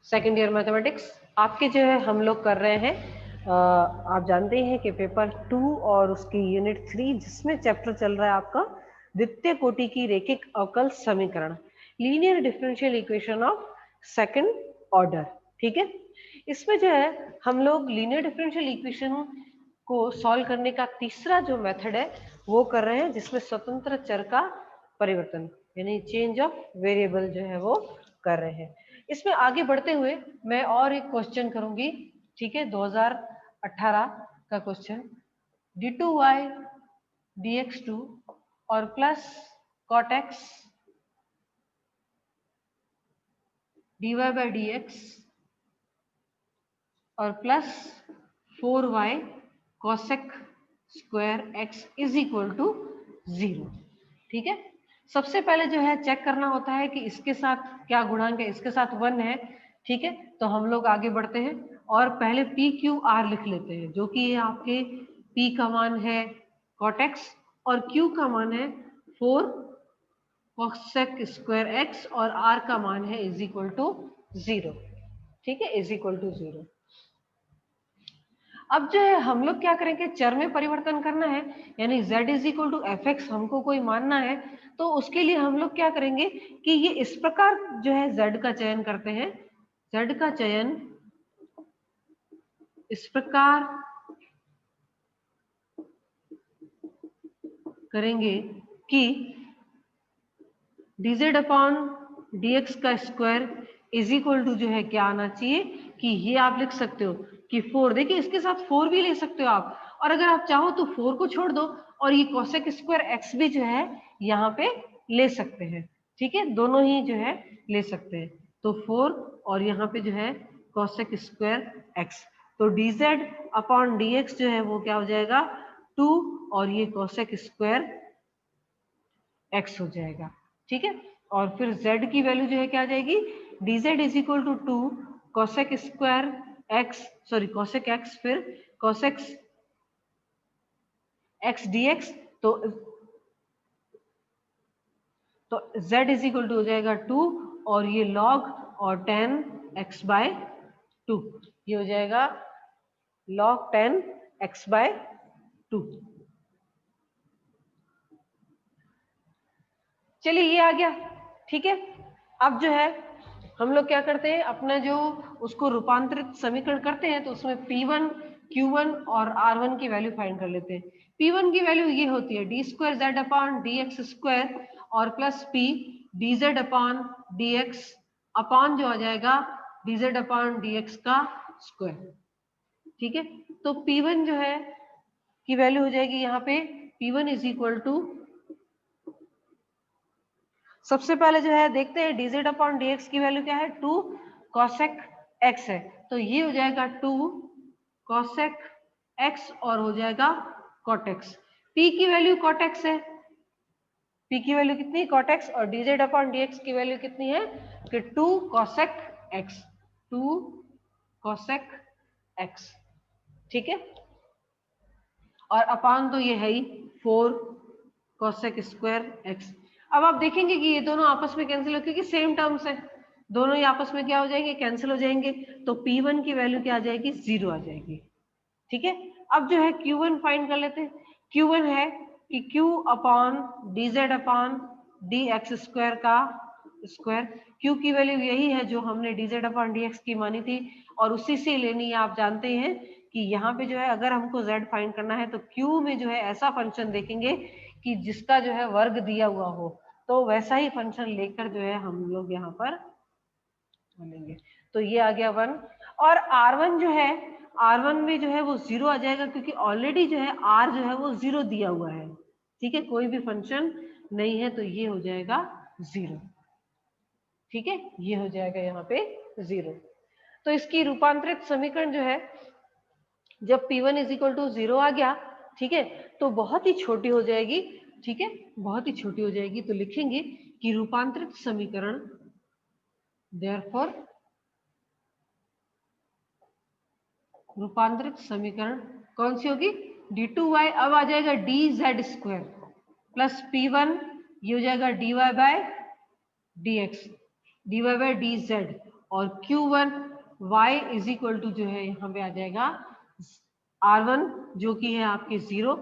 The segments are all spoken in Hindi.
सेकेंड ईयर मैथमेटिक्स आपके जो है हम लोग कर रहे हैं। आप जानते हैं कि पेपर 2 और उसकी यूनिट 3 जिसमें चैप्टर चल रहा है आपका द्वितीय कोटि की रैखिक अवकल समीकरण, linear differential equation of second order. ठीक है, इसमें जो है हम लोग लीनियर डिफरेंशियल इक्वेशन को सॉल्व करने का तीसरा जो मेथड है वो कर रहे हैं, जिसमें स्वतंत्र चर का परिवर्तन यानी चेंज ऑफ वेरिएबल जो है वो कर रहे हैं। इसमें आगे बढ़ते हुए मैं और एक क्वेश्चन करूंगी। ठीक है, 2018 का क्वेश्चन, d2y dx2 और plus cot x dy by dx और plus 4y cosec square x is equal to 0। ठीक है, सबसे पहले जो है चेक करना होता है कि इसके साथ क्या गुणांक है, इसके साथ 1 है। ठीक है, तो हम लोग आगे बढ़ते हैं और पहले पी क्यू आर लिख लेते हैं, जो कि ये आपके पी का मान है cot x और क्यू का मान है 4 cosec स्क्वायर x और आर का मान है इज इक्वल टू 0। ठीक है, इज इक्वल टू 0। अब जो है हम लोग क्या करेंगे, चर में परिवर्तन करना है, यानी z is equal to f x हमको कोई मानना है। तो उसके लिए हम लोग क्या करेंगे कि ये इस प्रकार जो है z का चयन करते हैं। z का चयन इस प्रकार करेंगे कि dz अपॉन dx का स्क्वायर इज इक्वल टू जो है क्या आना चाहिए कि ये आप लिख सकते हो कि 4, देखिए इसके साथ 4 भी ले सकते हो आप, और अगर आप चाहो तो 4 को छोड़ दो और ये cosec स्क्वायर x भी जो है यहाँ पे ले सकते हैं। ठीक है, दोनों ही जो है ले सकते हैं, तो 4 और यहाँ पे जो है cosec स्क्वायर x, तो dz अपॉन dx जो है वो क्या हो जाएगा 2 और ये cosec स्क्वायर x हो जाएगा। ठीक है, और फिर z की वैल्यू जो है क्या आ जाएगी, dz is equal to 2 cosec square x, sorry cosec x, फिर cosec x dx, तो z इज इक्वल टू हो जाएगा 2 और ये log और 10 x बाय 2, ये हो जाएगा log 10 x बाय 2। चलिए ये आ गया। ठीक है, अब जो है हम लोग क्या करते हैं, अपना जो उसको रूपांतरित समीकरण करते हैं, तो उसमें P1 Q1 और R1 की वैल्यू फाइंड कर लेते हैं। P1 की वैल्यू ये होती है D square Z upon D X square और plus P D Z upon D X upon जो आ जाएगा D Z upon D X का स्क्वायर। ठीक है, तो P1 जो है की वैल्यू हो जाएगी यहाँ पे P1 इज इक्वल टू, सबसे पहले जो है देखते हैं dz अपॉन dx की वैल्यू क्या है, 2 cosec x है, तो ये हो जाएगा 2 cosec x और हो जाएगा cot x। p की वैल्यू cot x है, p की वैल्यू कितनी है cot x, और dz अपॉन dx की वैल्यू कितनी है कि 2 cosec x, 2 cosec x। ठीक है, और अपान तो ये है ही 4 cosec स्क्वायर x। अब आप देखेंगे कि ये दोनों आपस में कैंसिल हो, क्योंकि सेम टर्म्स है, दोनों ही आपस में क्या हो जाएंगे, कैंसिल हो जाएंगे, तो P1 की वैल्यू क्या आ जाएगी, 0 आ जाएगी। ठीक है, अब जो है Q1 फाइंड कर लेते हैं। Q1 है कि Q upon dz upon dx square का स्क्वायर, Q की वैल्यू यही है जो हमने dz अपॉन dx की मानी थी, और उसी से लेनी है। आप जानते हैं कि यहाँ पे जो है अगर हमको z फाइंड करना है तो Q में जो है ऐसा फंक्शन देखेंगे कि जिसका जो है वर्ग दिया हुआ हो, तो वैसा ही फंक्शन लेकर जो है हम लोग यहाँ पर लेंगे। तो ये आ गया 1, और R1 जो है, R1 में जो है वो 0 आ जाएगा, क्योंकि ऑलरेडी जो है R जो है वो 0 दिया हुआ है। ठीक है, कोई भी फंक्शन नहीं है, तो ये हो जाएगा 0। ठीक है, ये हो जाएगा यहाँ पे 0। तो इसकी रूपांतरित समीकरण जो है, जब P1 इज इक्वल टू 0 आ गया, ठीक है, तो बहुत ही छोटी हो जाएगी। ठीक है, बहुत ही छोटी हो जाएगी, तो लिखेंगे कि रूपांतरित समीकरण, देयरफॉर रूपांतरित समीकरण कौन सी होगी, d2y अब आ जाएगा dz स्क्वायर प्लस P1, ये हो जाएगा dy by dx, dy by dz, और Q1 y is equal to जो है यहाँ पे आ जाएगा R1 जो कि है आपके 0।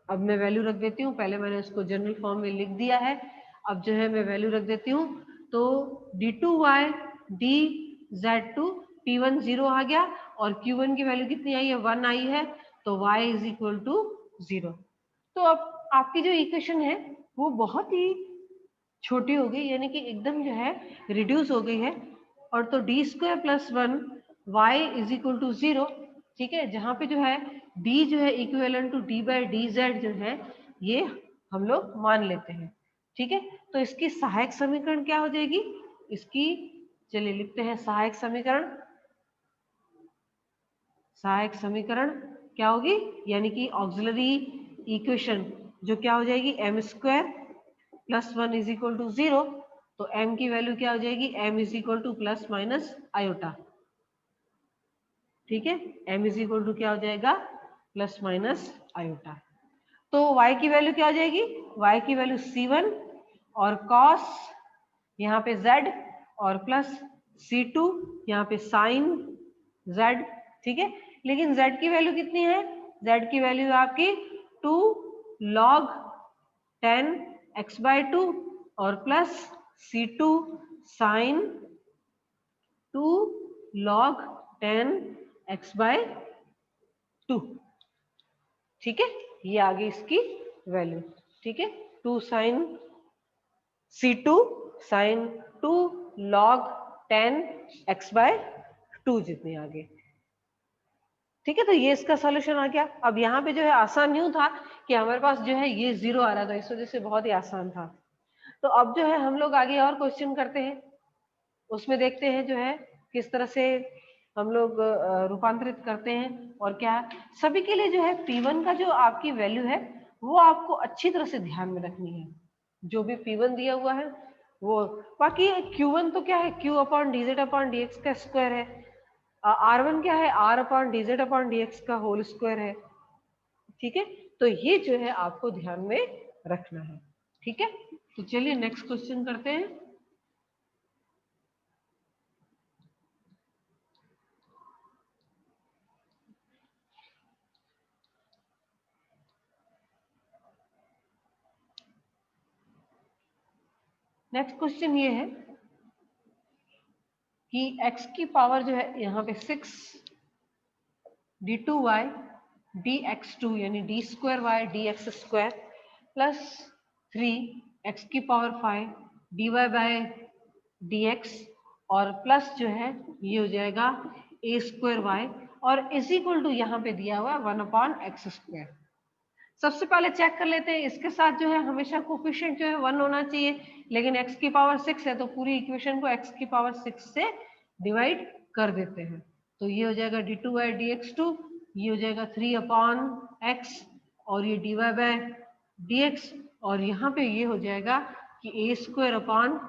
अब मैं वैल्यू रख देती हूँ, पहले मैंने इसको जनरल फॉर्म में लिख दिया है, अब जो है मैं वैल्यू रख देती हूँ। तो d2y dz2 P1 0 आ गया और Q1 की वैल्यू कितनी आई है 1 आई है, तो y इज इक्वल टू 0। तो अब आपकी जो इक्वेशन है वो बहुत ही छोटी हो गई, यानी कि एकदम जो है रिड्यूस हो गई है। और तो D square plus 1 y is equal to 0, ठीक है, जहां पे जो है d जो है equivalent to d by d z जो है ये हम लोग मान लेते हैं, ठीक है। तो इसकी सहायक समीकरण क्या हो जाएगी, इसकी चलिए लिखते हैं सहायक समीकरण। सहायक समीकरण क्या होगी, यानी कि ऑक्सिलरी इक्वेशन जो क्या हो जाएगी m square plus 1 is equal to 0। तो m की वैल्यू क्या हो जाएगी, m is equal to plus minus iota, ठीक है। m इज इक्वल टू क्या हो जाएगा, प्लस माइनस आयोटा। तो y की वैल्यू क्या हो जाएगी, y की वैल्यू C1 और cos यहाँ पे z और प्लस C2 यहाँ पे साइन z, ठीक है। लेकिन z की वैल्यू कितनी है, z की वैल्यू आपकी 2 log 10 x/2 और plus C2 sign 2 log 10 x/2, ठीक है। ये आ गई इसकी वैल्यू, ठीक है। 2 sign C2 sign 2 log 10 x/2 जितनी आ गई, ठीक है। तो ये इसका सॉल्यूशन आ गया। अब यहाँ पे जो है आसान यूं था कि हमारे पास जो है ये 0 आ रहा था, इस वजह से बहुत ही आसान था। तो अब जो है हम लोग आगे और क्वेश्चन करते हैं, उसमें देखते हैं जो है किस तरह से हम लोग रूपांतरित करते हैं। और क्या सभी के लिए जो है P1 का जो आपकी वैल्यू है वो आपको अच्छी तरह से ध्यान में रखनी है। जो भी P1 दिया हुआ है वो, बाकी Q1 तो क्या है, Q upon dz upon dx का स्क्वायर है। R1 क्या है, R upon dz upon dx का होल स्क्वायर है, ठीक है। तो ये जो है आपको ध्यान में रखना है, ठीक है। तो चलिए नेक्स्ट क्वेश्चन करते हैं। नेक्स्ट क्वेश्चन ये है कि x की पावर जो है यहाँ पे 6 d2y dx2 यानी d square y dx square plus 3 x की पावर 5 dy बाय dx और प्लस जो है ये हो जाएगा a स्क्वायर y और इज इक्वल टू यहाँ पे दिया हुआ 1 अपॉन एक्स स्क्वायर। सबसे पहले चेक कर लेते हैं, इसके साथ जो है हमेशा कोफिशिएंट जो है 1 होना चाहिए, लेकिन x की पावर 6 है तो पूरी इक्वेशन को x की पावर 6 से डिवाइड कर देते हैं। तो ये हो जाएगा d2y dx2, ये हो जाएगा 3 अपॉन x और ये dy बाय dx और यहाँ पे ये हो जाएगा कि a स्क्वायर अपॉन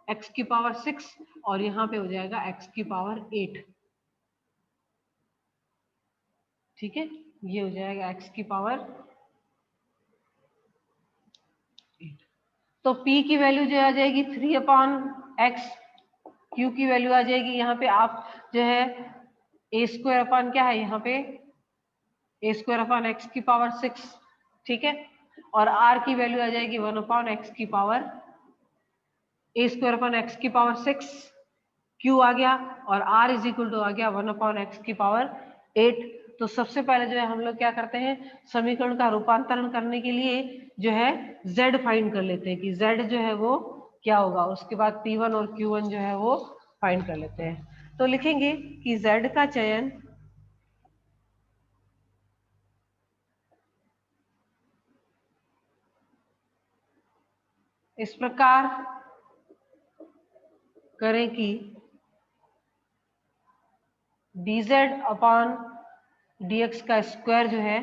x की पावर 6 और यहाँ पे हो जाएगा x की पावर 8, ठीक है। ये हो जाएगा x की पावर 8। तो P की वैल्यू जो आ जाएगी 3 अपॉन एक्स, Q की वैल्यू आ जाएगी यहाँ पे आप जो है a स्क्वायर अपॉन क्या है यहाँ पे a स्क्वायर अपॉन एक्स की पावर 6, ठीक है। और R की वैल्यू आ जाएगी 1 अपॉन एक्स की power a square upon x की पावर 6, Q आ गया और R इज इक्वल टू आ गया 1 अपॉन एक्स की पावर 8। तो सबसे पहले जो है हम लोग क्या करते हैं, समीकरण का रूपांतरण करने के लिए जो है Z फाइंड कर लेते हैं कि Z जो है वो क्या होगा, उसके बाद P1 और Q1 जो है वो फाइंड कर लेते हैं। तो लिखेंगे कि Z का चयन इस प्रकार करें कि dz अपॉन dx का स्क्वायर जो है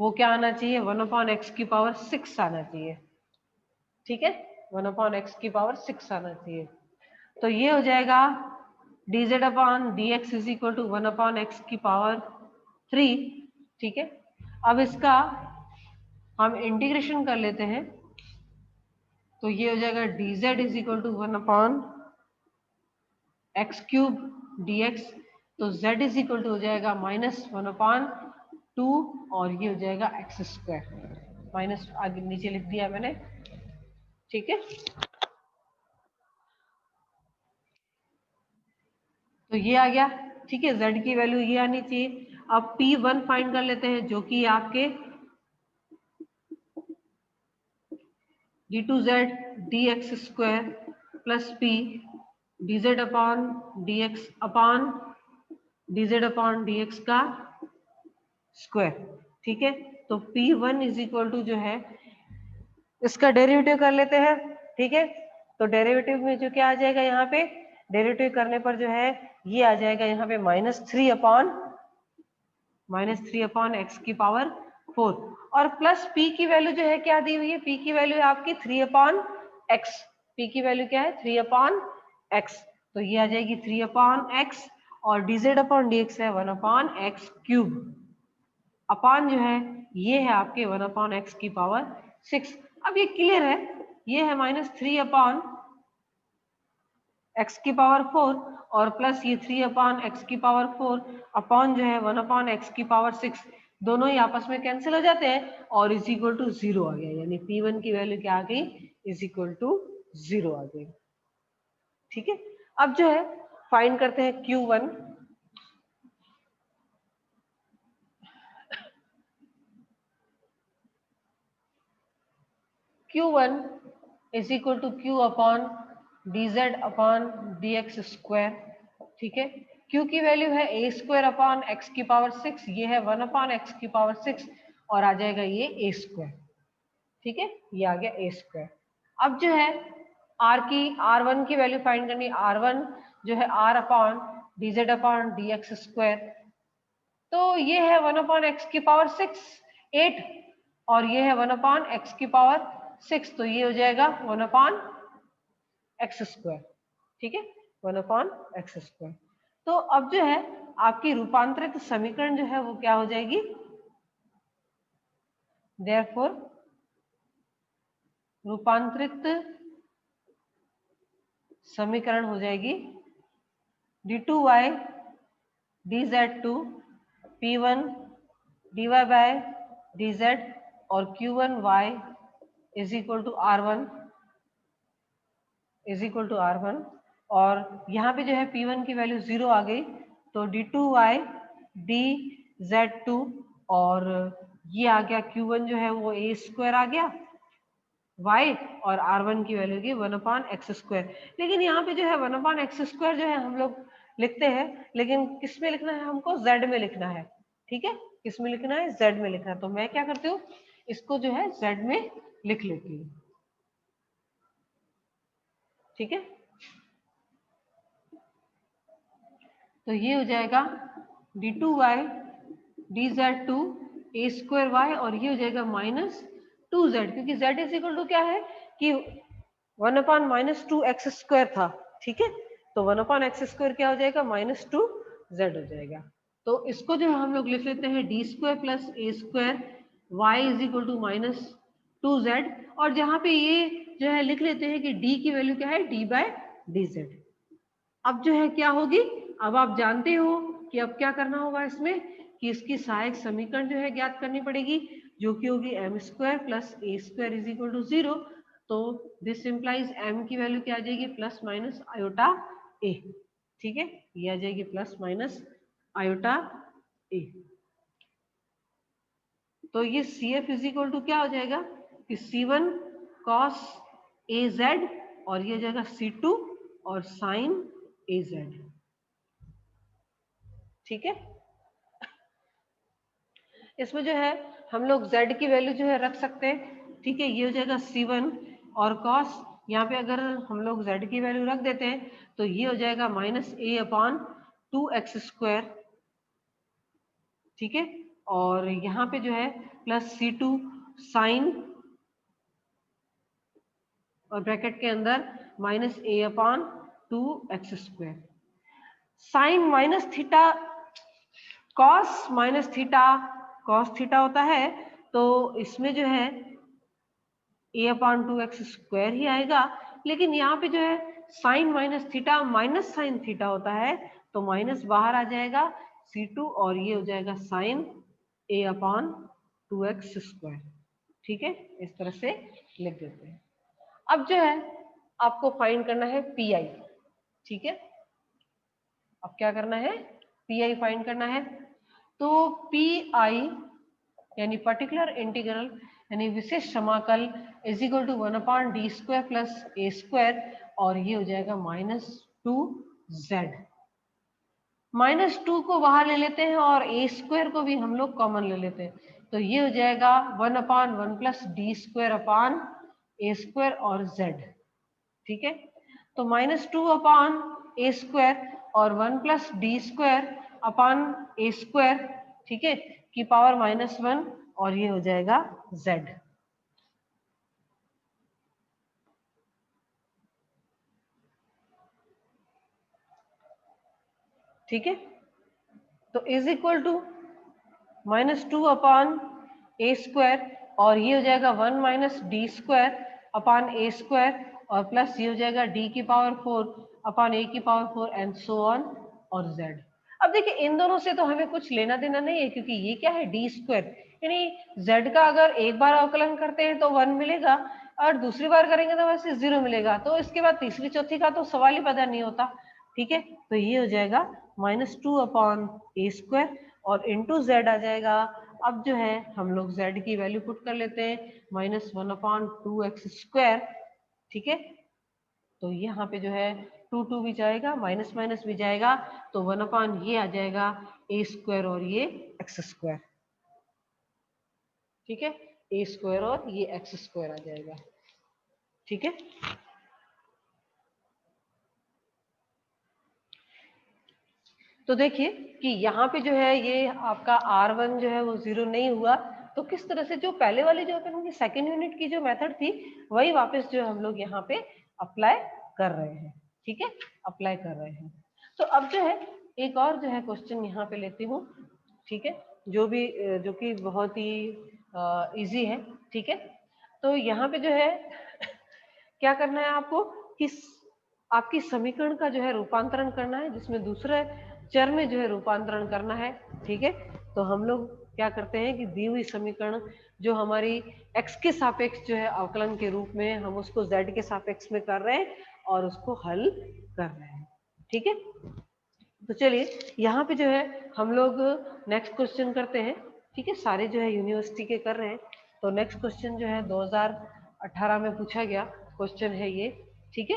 वो क्या आना चाहिए, 1 अपॉन एक्स की पावर 6 आना चाहिए, ठीक है। 1 अपॉन एक्स की पावर 6 आना चाहिए। तो ये हो जाएगा dz upon dx is equal to 1 upon x की पावर 3, ठीक है। अब इसका हम इंटीग्रेशन कर लेते हैं, तो ये हो जाएगा dz is equal to 1 upon x cube dx, तो z इज इक्वल टू हो जाएगा -1/2 और ये हो जाएगा x², माइनस आगे नीचे लिख दिया मैंने, ठीक है। तो ये आ गया, ठीक है, z की वैल्यू ये आनी चाहिए। अब P1 फाइंड कर लेते हैं, जो कि आपके d2z dx² plus p dz upon dx upon dz upon dx का स्क्वायर, ठीक है। तो P1 इज इक्वल टू जो है इसका डेरिवेटिव कर लेते हैं, ठीक है। तो डेरिवेटिव में जो क्या आ जाएगा, यहाँ पे डेरिवेटिव करने पर जो है ये आ जाएगा यहाँ पे -3/x⁴ और प्लस p की वैल्यू जो है क्या दी हुई है, p की वैल्यू है आपकी 3/x, p की वैल्यू क्या है 3/x, तो ये आ जाएगी 3/x और dz अपॉन dx है 1/x³ अपान जो है ये है आपके 1/x⁶। अब ये क्लियर है, ये है -3/x⁴ और प्लस ये 3/x⁴ अपॉन जो है 1/x⁶, दोनों ही आपस में कैंसिल हो जाते हैं और इज इक्वल टू 0 आ गया, यानी P1 की वैल्यू क्या आ गई, इज इक्वल टू 0 आ गई, ठीक है। अब जो है फाइंड करते हैं Q1, Q1 is equal to Q upon dz upon dx², ठीक है। Q की वैल्यू है a²/x⁶, ये है 1/x⁶ और आ जाएगा ये a², ठीक है, ये आ गया a²। अब जो है R1 की वैल्यू फाइंड करनी, R1 जो है r upon dz upon dx², तो ये है 1/x⁶, 8 और ये है 1/x⁶, तो ये हो जाएगा 1/x², ठीक है, 1/x²। तो अब जो है आपकी रूपांतरित समीकरण जो है वो क्या हो जाएगी, देयरफॉर रूपांतरित समीकरण हो जाएगी d2y dz2 p1 dy by dz और q1y is equal to r1 और यहाँ पे जो है p1 की वैल्यू 0 आ गई, तो d2y dz2 और ये आ गया q1 जो है वो a² आ गया y और r1 की वैल्यू की 1/x²। लेकिन यहाँ पे जो है 1/x² जो है हम लोग लिखते हैं, लेकिन किस में लिखना है हमको, z में लिखना है, ठीक है, किस में लिखना है, z में लिखना है। तो मैं क्या करती हूँ, इसको जो है z में लिख लेती हूँ, ठीक है। तो ये हो जाएगा d2y dz2 a²y और ये हो जाएगा -2z, क्योंकि z इज इक्वल टू क्या है कि 1/-2x² था, ठीक है। तो 1/x² क्या हो जाएगा, -2z हो जाएगा। तो इसको जो हम लोग लिख लेते हैं d² plus a² y is equal to -2z और जहाँ पे ये जो है लिख लेते हैं कि d की वैल्यू क्या है, d/dz। अब जो है क्या होगी, अब आप जानते हो कि अब क्या करना होगा इसमें, कि इसकी सहायक समीकरण जो है ज्ञात करनी पड़ेगी, जो कि होगी m² plus a² is equal to 0। तो दिस इंप्लाइज m की वैल्यू क्या आ जाएगी, प्लस माइनस आयोटा a, ठीक है, ये आ जाएगी प्लस माइनस आयोटा a। तो ये CF इज इक्वल टू क्या हो जाएगा कि C1 cos AZ और ये हो जाएगा C2 और साइन AZ, ठीक है। इसमें जो है हम लोग z की वैल्यू जो है रख सकते हैं, ठीक है, ये हो जाएगा C1 और cos, यहाँ पे अगर हम लोग z की वैल्यू रख देते हैं तो ये हो जाएगा -a/2x², ठीक है, और यहाँ पे जो है प्लस C2 साइन और ब्रैकेट के अंदर -a/2x², sine minus theta cos minus theta, cos theta होता है, तो इसमें जो है a/2x² ही आएगा। लेकिन यहाँ पे जो है sine minus theta minus sine theta होता है, तो माइनस बाहर आ जाएगा C2 और ये हो जाएगा साइन A/2x²। ठीक है, इस तरह से लिख देते हैं। अब जो है आपको फाइंड करना है PI। ठीक है, अब क्या करना है, PI फाइंड करना है। तो PI यानी पर्टिकुलर इंटीग्रल यानी विशेष समाकल is equal to 1/d² plus a² और ये हो जाएगा -2z। -2 को बाहर ले लेते हैं और a² को भी हम लोग कॉमन ले लेते हैं, तो ये हो जाएगा 1/1 प्लस d² अपान a² और z। ठीक है, तो -2/a² और 1 प्लस d² अपान a², ठीक है, की पावर -1 और ये हो जाएगा z। ठीक है, तो इज इक्वल टू -2/a² और ये हो जाएगा 1 माइनस d² अपान a² और प्लस ये हो जाएगा d की पावर 4 अपान a की पावर 4 एंड सो ऑन और z। अब देखिए इन दोनों से तो हमें कुछ लेना देना नहीं है, क्योंकि ये क्या है d², यानी z का अगर एक बार अवकलन करते हैं तो 1 मिलेगा और दूसरी बार करेंगे तो वैसे 0 मिलेगा, तो इसके बाद तीसरी चौथी का तो सवाल ही पैदा नहीं होता। ठीक है, तो ये हो जाएगा -2/a² और इंटू z आ जाएगा। अब जो है हम लोग z की वैल्यू पुट कर लेते हैं -1/2x²। ठीक है, तो यहाँ पे जो है 2 भी जाएगा, माइनस माइनस भी जाएगा, तो 1/ ये आ जाएगा a² और ये x²। ठीक है, a² और ये x² आ जाएगा। ठीक है, तो देखिए कि यहाँ पे जो है ये आपका R1 जो है वो 0 नहीं हुआ, तो किस तरह से जो पहले वाली जो अपन की सेकेंड यूनिट की जो मेथड थी वही वापस जो हम लोग यहाँ पे अप्लाई कर रहे हैं। ठीक है, अप्लाई कर रहे हैं। तो अब जो है एक और जो है क्वेश्चन यहाँ पे लेती हूँ। ठीक है, जो कि बहुत ही इजी है। ठीक है, तो यहाँ पे जो है क्या करना है आपको कि आपकी समीकरण का जो है रूपांतरण करना है, जिसमें दूसरे चर में जो है रूपांतरण करना है। ठीक है, तो हम लोग क्या करते हैं कि दी हुई समीकरण जो हमारी x के सापेक्ष जो है अवकलन के रूप में, हम उसको z के सापेक्ष में कर रहे हैं और उसको हल कर रहे हैं। ठीक है, तो चलिए यहाँ पे जो है हम लोग नेक्स्ट क्वेश्चन करते हैं। ठीक है, सारे जो है यूनिवर्सिटी के कर रहे हैं, तो नेक्स्ट क्वेश्चन जो है 2018 में पूछा गया क्वेश्चन है ये। ठीक है,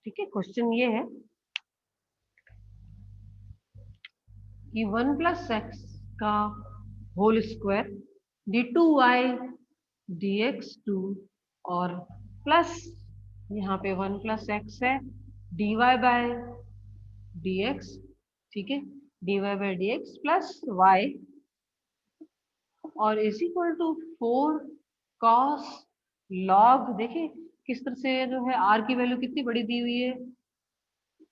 ठीक है, क्वेश्चन ये है कि 1 प्लस एक्स का होल स्क्वायर d2y dx2 और प्लस यहाँ पे 1 प्लस एक्स है dy बाय dx। ठीक है, dy by dx plus y और is equal to 4 cos log। देखिए किस तरह से जो है r की वैल्यू कितनी बड़ी दी हुई है,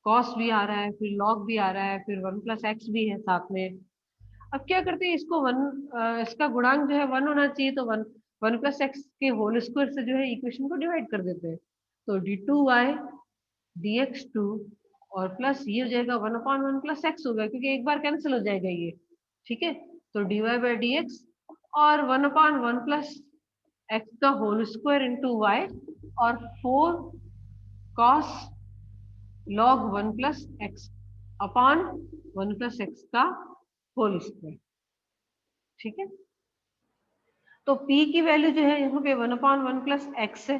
cos भी आ रहा है, फिर log भी आ रहा है, फिर 1 प्लस एक्स भी है साथ में। अब क्या करते हैं इसको इसका गुणांक जो है 1 होना चाहिए, तो 1 प्लस एक्स के होल स्क्वायर से जो है इक्वेशन को डिवाइड कर देते हैं, तो d2y dx2 और प्लस ये हो जाएगा 1/1 प्लस एक्स होगा, क्योंकि एक बार कैंसिल हो जाएगा ये। ठीक है, तो dy बाई dx और 1/1 प्लस एक्स का होल स्क्वायर इंटू वाई और 4 cos log 1 plus x upon 1 plus x का होल स्क्वायर। ठीक है, तो P की वैल्यू जो है यहाँ पे 1/1 प्लस एक्स है,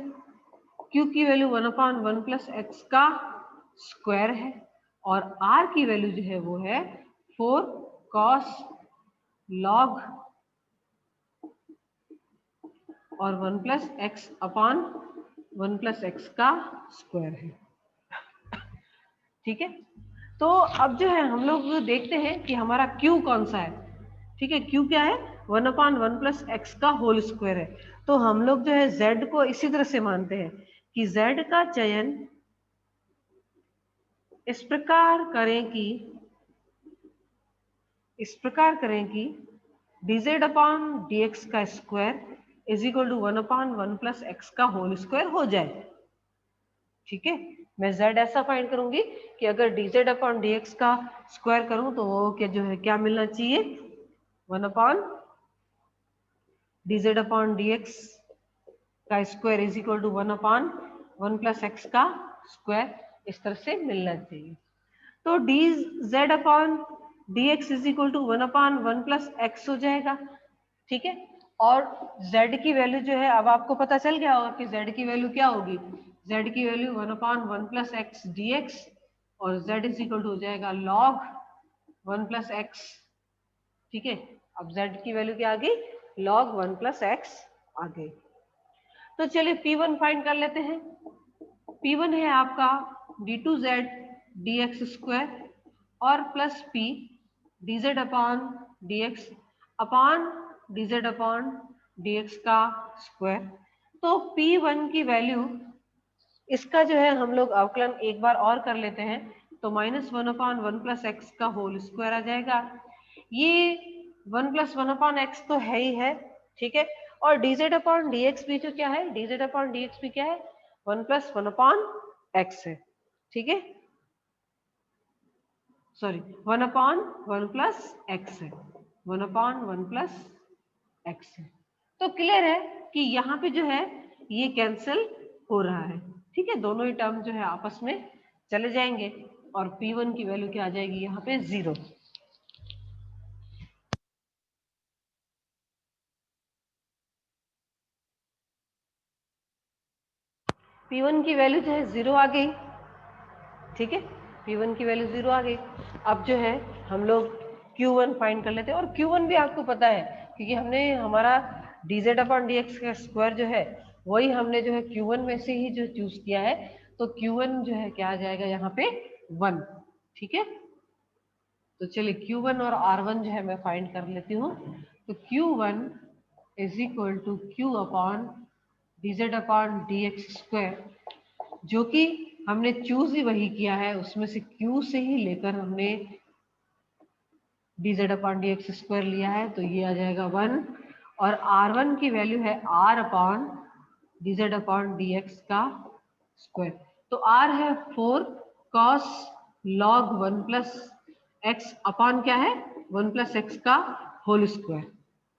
Q की वैल्यू 1/1 प्लस एक्स का स्क्वायर है और R की वैल्यू जो है वो है 4 cos log और 1 plus x upon 1 plus x का स्क्वायर है। ठीक है, तो अब जो है हम लोग देखते हैं कि हमारा Q कौन सा है। ठीक है, Q क्या है, 1/1 प्लस एक्स का होल स्क्वायर है। तो हम लोग जो है Z को इसी तरह से मानते हैं कि Z का चयन इस प्रकार करें कि dz अपॉन dx का square is equal to 1/1 plus x का होल स्क्वायर हो जाए। ठीक है, मैं z ऐसा फाइंड करूंगी कि अगर dz अपॉन dx का स्क्वायर करूं तो वो क्या मिलना चाहिए, 1/dz अपॉन dx का square is equal to 1/1 plus x का स्क्वायर, इस तरह से मिलना चाहिए। तो dz upon dx is equal to 1/1 plus x हो जाएगा। ठीक है, और z की वैल्यू जो है अब आपको पता चल गया होगा कि z की वैल्यू क्या होगी, z की वैल्यू 1/1 प्लस एक्स dx और z इज इक्वल टू हो जाएगा log 1 प्लस एक्स। ठीक है, अब z की वैल्यू क्या आ गई, log 1 प्लस एक्स आ गई। तो चलिए P1 फाइंड कर लेते हैं। P1 है आपका d2z dx स्क्वायर और plus p dz upon dx upon dz upon dx का स्क्वायर। तो P1 की वैल्यू, इसका जो है हम लोग अवकलन एक बार और कर लेते हैं, तो -1/1 प्लस एक्स का होल स्क्वायर आ जाएगा। ये 1 प्लस 1/x तो है ही है। ठीक है, और dz अपॉन dx भी जो क्या है, dz अपॉन dx भी क्या है, 1 प्लस 1/x है। ठीक है, सॉरी 1/1 प्लस एक्स है, 1/1 प्लस एक्स है। तो क्लियर है कि यहाँ पे जो है ये कैंसिल हो रहा है। ठीक है, दोनों ही टर्म जो है आपस में चले जाएंगे और P1 की वैल्यू क्या आ जाएगी यहाँ पे 0। P1 की वैल्यू जो है 0 आ गई। ठीक है, P1 की वैल्यू 0 आ गई। अब जो है हम लोग Q1 फाइंड कर लेते हैं, और Q1 भी आपको पता है क्योंकि हमने हमारा dz अपॉन dx का स्क्वायर जो है वही हमने जो है Q1 में से ही जो चूज किया है। तो Q1 जो है क्या आ जाएगा यहाँ पे 1। ठीक है, तो चलिए Q1 और R1 जो है मैं फाइंड कर लेती हूँ। तो Q1 is equal to Q upon dz upon dx square, जो कि हमने चूज ही वही किया है, उसमें से Q से ही लेकर हमने dz अपॉन dx स्क्वायर लिया है, तो ये आ जाएगा 1। और R1 की वैल्यू है R upon dz upon dx का स्क्वायर। तो R है 4 cos log 1 plus x upon क्या है, 1 प्लस एक्स का होल स्क्वायर।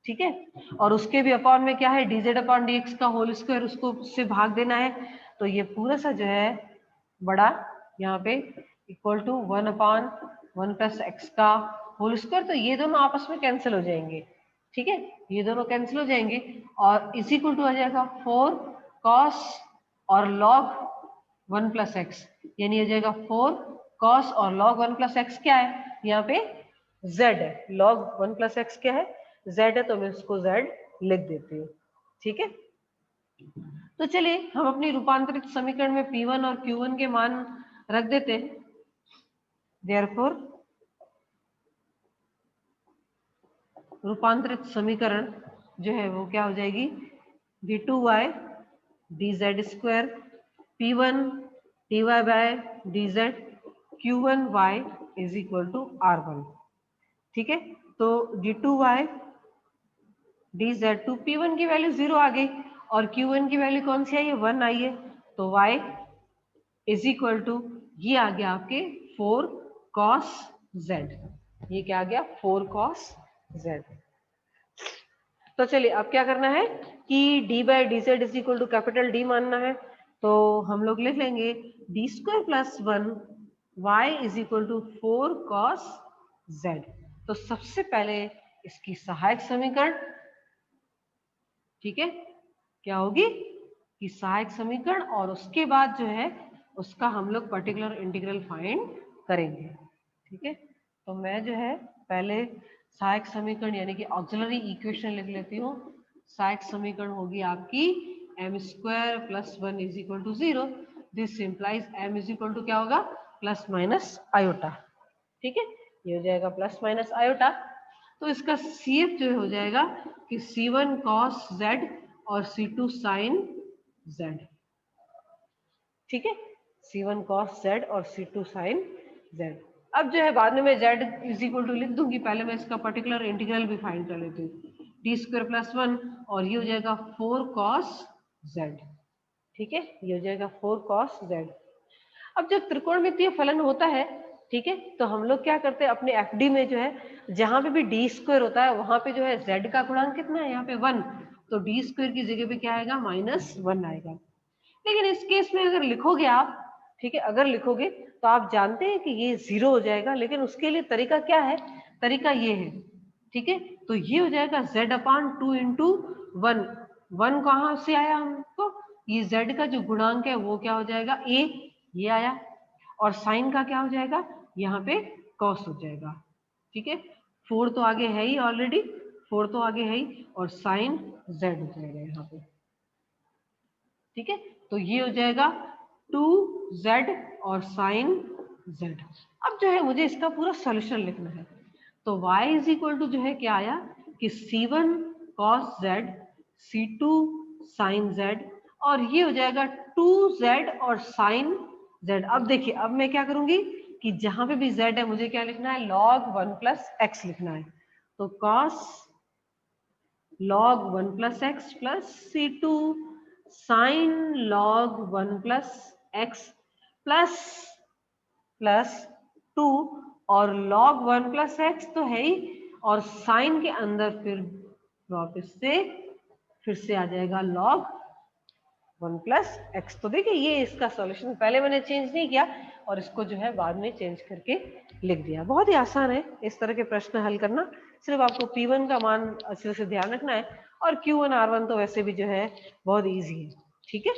ठीक है, और उसके भी अपॉन में क्या है, dz अपॉन dx का होल स्क्वायर, उसको उससे भाग देना है। तो ये पूरा सा जो है बड़ा यहाँ पे इक्वल टू 1/1 प्लस एक्स का होल स्क्वायर। तो ये दोनों आपस में कैंसिल हो जाएंगे। ठीक है, ये दोनों कैंसिल हो जाएंगे और इज इक्वल टू आ जाएगा 4 cos और log 1 प्लस एक्स, यानी हो जाएगा 4 cos और log 1 प्लस एक्स क्या है यहाँ पे z है, log 1 प्लस एक्स क्या है z है, तो मैं उसको z लिख देती हूँ। ठीक है, तो चलिए हम अपनी रूपांतरित समीकरण में P1 और Q1 के मान रख देते हैं। देयरफॉर रूपांतरित समीकरण जो है वो क्या हो जाएगी, d2y dz square P1 dy by dz Q1y is equal to R1। ठीक है, तो d2y dz टू P1 की वैल्यू 0 आ गई और Q1 की वैल्यू कौन सी आई है, 1 आई है। तो y इज इक्वल टू, ये आ गया आपके 4 cos z, ये क्या आ गया 4 cos z। तो चलिए अब क्या करना है कि d by d z is equal to capital D मानना है। तो हम लोग लिख लेंगे d square plus 1 y is equal to 4 cos z। तो सबसे पहले इसकी सहायक समीकरण, ठीक है, क्या होगी कि सहायक समीकरण, और उसके बाद जो है उसका हम लोग पर्टिकुलर इंटीग्रल फाइंड करेंगे। ठीक है, तो मैं जो है पहले सहायक समीकरण यानी कि ऑक्सिलरी इक्वेशन लिख लेती हूँ। सहायक समीकरण होगी आपकी m square plus 1 is equal to 0। This implies m is equal to क्या होगा, प्लस माइनस आयोटा। ठीक है, ये हो जाएगा प्लस माइनस आयोटा। तो इसका CF जो हो जाएगा कि C1 cos Z और C2 sin Z। ठीक है, C1 cos Z और C2 sin Z। अब जो है बाद में मैं Z इज इक्वल टू लिख दूंगी, पहले मैं इसका पर्टिकुलर इंटीग्रल भी फाइंड कर लेती हूँ। डी स्क्वायर प्लस 1 और ये हो जाएगा 4 cos Z। ठीक है, ये हो जाएगा 4 cos Z। अब जब त्रिकोणमितीय फलन होता है, ठीक है, तो हम लोग क्या करते हैं अपने एफडी में जो है जहां पे भी डी स्क्वायर होता है वहां पे जो है Z का गुणांक कितना है, यहाँ पे 1, तो डी स्क्वायर की जगह पे क्या आएगा -1 आएगा। लेकिन इस केस में अगर लिखोगे आप, ठीक है, अगर लिखोगे तो आप जानते हैं कि ये 0 हो जाएगा, लेकिन उसके लिए तरीका क्या है, तरीका ये है। ठीक है, तो ये हो जाएगा Z/2 इंटू 1। 1 कहाँ से आया हमको, ये Z का जो गुणांक है वो क्या हो जाएगा A, ये आया, और साइन का क्या हो जाएगा, यहाँ पे कॉस हो जाएगा। ठीक है, 4 तो आगे है ही ऑलरेडी, 4 तो आगे है ही, और साइन Z हो जाएगा यहाँ पे। ठीक है, तो ये हो जाएगा 2Z और साइन Z। अब जो है मुझे इसका पूरा सोल्यूशन लिखना है, तो y इज इक्वल टू जो है क्या आया कि C1 cos Z, C2 sin Z, और ये हो जाएगा 2Z और sin Z। अब देखिए, अब मैं क्या करूंगी कि जहां पे भी Z है मुझे क्या लिखना है, log 1 plus x लिखना है। तो cos log 1 plus x plus C2 sin log 1 plus x plus 2, और log 1 plus x तो है ही, और साइन के अंदर फिर वापस से फिर से आ जाएगा log 1 plus x। तो देखिए ये इसका सॉल्यूशन, पहले मैंने चेंज नहीं किया और इसको जो है बाद में चेंज करके लिख दिया। बहुत ही आसान है इस तरह के प्रश्न हल करना, सिर्फ आपको P1 का मान अच्छे से ध्यान रखना है, और Q1 R1 तो वैसे भी जो है बहुत इजी है। ठीक है।